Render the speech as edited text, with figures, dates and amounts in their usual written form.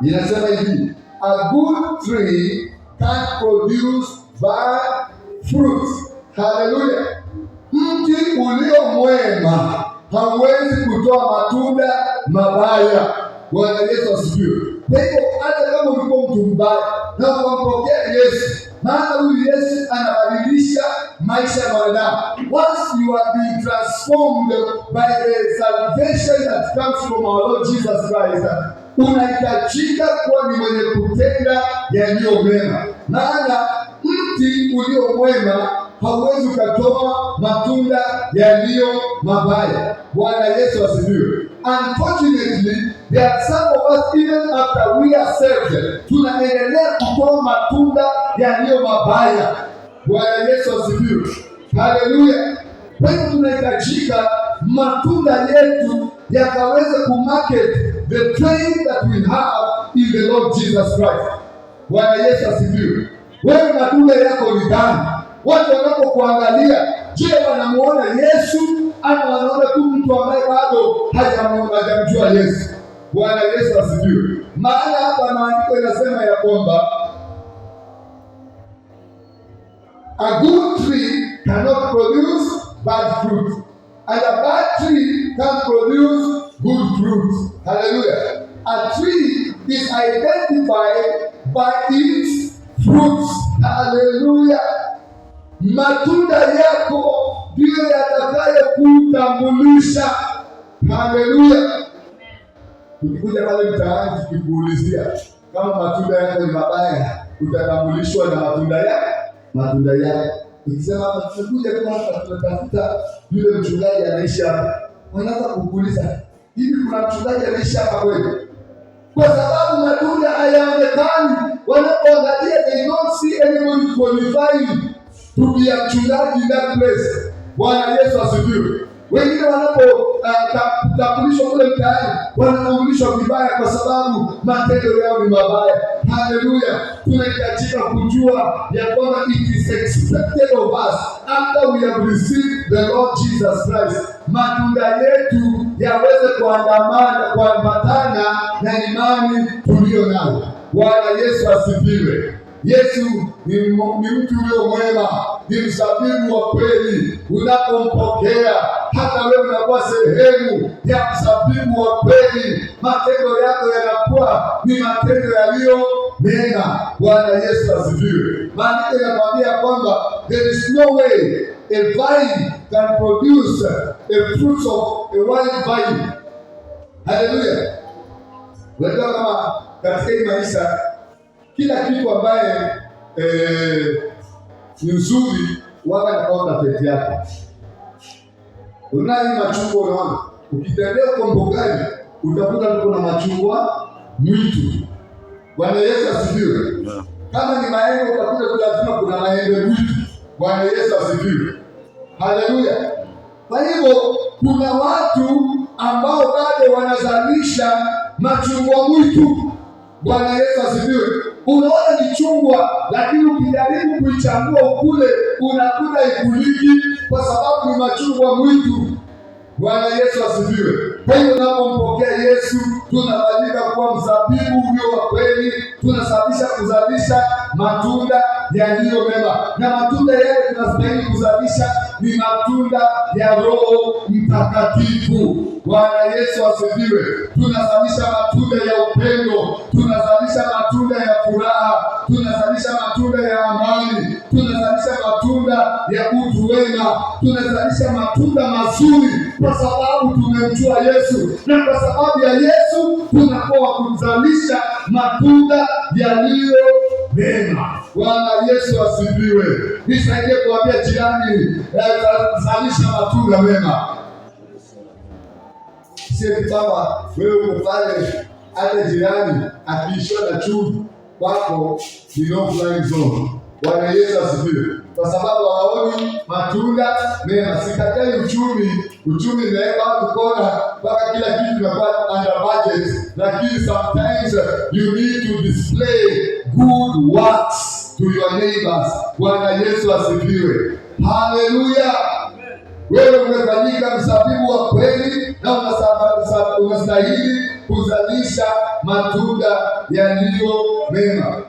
Inasema hivi, a good tree can produce bad fruits. Haleluya! Mti ulio mwema hauwezi kutoa matunda mabaya. Bwana Yesu asifiwe. Kwa hivyo hata kama ulikuwa mtu mbaya na ukampokea Yesu, maana huyu Yesu anabadilisha maisha ya mwanadamu. Once you are being transformed by the salvation that comes from our Lord Jesus Christ, unahitajika kuwa ni mwenye kutenda yaliyo mema, maana mti ulio mwema hauwezi ukatoa matunda yaliyo mabaya. Bwana Yesu asifiwe. Unfortunately, there are some of us, even after we are saved, tunaendelea kutoa matunda yaliyo mabaya. Bwana Yesu asifiwe. Haleluya. Kwa hiyo tunahitajika matunda yetu yakaweze kumarket the faith that we have in the Lord Jesus Christ. Bwana Yesu asifiwe. Wewe matunda yako ni gani? Watu wanapokuangalia, je, wanamuona Yesu ama wanaona tu mtu ambaye bado hajamjua Yesu? Bwana Yesu asifiwe. Maana hapa maandiko inasema ya kwamba a good tree cannot produce bad fruit, and a bad tree can produce good fruit. Hallelujah. A tree is identified by its fruits. Hallelujah. Matunda yako ndiyo yatakayokutambulisha. Haleluya. Tukikuja pale mtaani tukikuulizia kama matunda yako ni mabaya, utatambulishwa na matunda yake. Ukisema hapa tumekuja kwa hapa tunatafuta yule mchungaji anaishi hapa, wanaanza kukuuliza, hivi kuna mchungaji anaishi hapa kweli? Kwa sababu matunda hayaonekani. Wanapoangalia, they don't see anybody qualified to be a mchungaji in that place. Bwana Yesu asifiwe. Wengine wanapotambulishwa kule mtaani wanatambulishwa vibaya kwa sababu matendo yao ni mabaya. Haleluya. Tunahitajika kujua ya kwamba it is expected of us after we have received the Lord Jesus Christ, matunda yetu yaweze kuambatana na imani tuliyo nayo. Bwana Yesu asifiwe. Yesu ni mtu ulio mwema, ni mzabibu wa kweli. Unapompokea, hata wewe unakuwa sehemu ya mzabibu wa kweli. Matendo yako yanakuwa ni matendo yaliyo mema. Bwana Yesu asifiwe. Maandiko yanakwambia kwamba there is no way a vine can produce a fruit of a wild vine. Hallelujah. Wewe kama katika maisha, kila kitu ambaye ni nzuri waka na counterfeit yake. Unaona machungwa, unaona ukitembea kwa mbogani utakuta kuna machungwa mwitu. Bwana Yesu asifiwe. Kama ni maembe utakuta lazima kuna maembe mwitu. Bwana Yesu asifiwe. Haleluya. Kwa hivyo kuna watu ambao bado wanazalisha machungwa mwitu. Bwana Yesu asifiwe. Unaona ni chungwa, lakini ukijaribu kuichambua ukule unakuta ikuliki kwa sababu ni machungwa mwitu. Bwana Yesu asifiwe. Kwa hiyo tunapompokea Yesu tunabadilika kuwa mzabibu ulio wa kweli, tunasababisha kuzalisha matunda yaliyo mema, na matunda yale tunastahili kuzalisha ni matunda ya Roho Mtakatifu. Bwana Yesu asifiwe. Tunazalisha matunda ya upendo, tunazalisha matunda ya furaha, tunazalisha matunda ya amani, tunazalisha matunda ya utu wema, tunazalisha matunda mazuri kwa sababu tumemjua Yesu, na kwa sababu ya Yesu tunakuwa kuzalisha matunda yaliyo mema. Bwana Yesu asifiwe. Nisaidie kuambia jirani, zalisha matunda mema. Sisi baba, wewe uko pale, hata jirani akiishwa na chumvi kwako ni no flying zone. Bwana Yesu asifiwe. Kwa sababu hawaoni matunda mema. Sikatai uchumi imeweka watu kona mpaka kila kitu kinakuwa under budget, lakini sometimes you need to display good works to your neighbors. Bwana Yesu asifiwe. Haleluya. Wewe umefanyika mzabibu wa kweli na unastahili kuzalisha matunda yaliyo mema.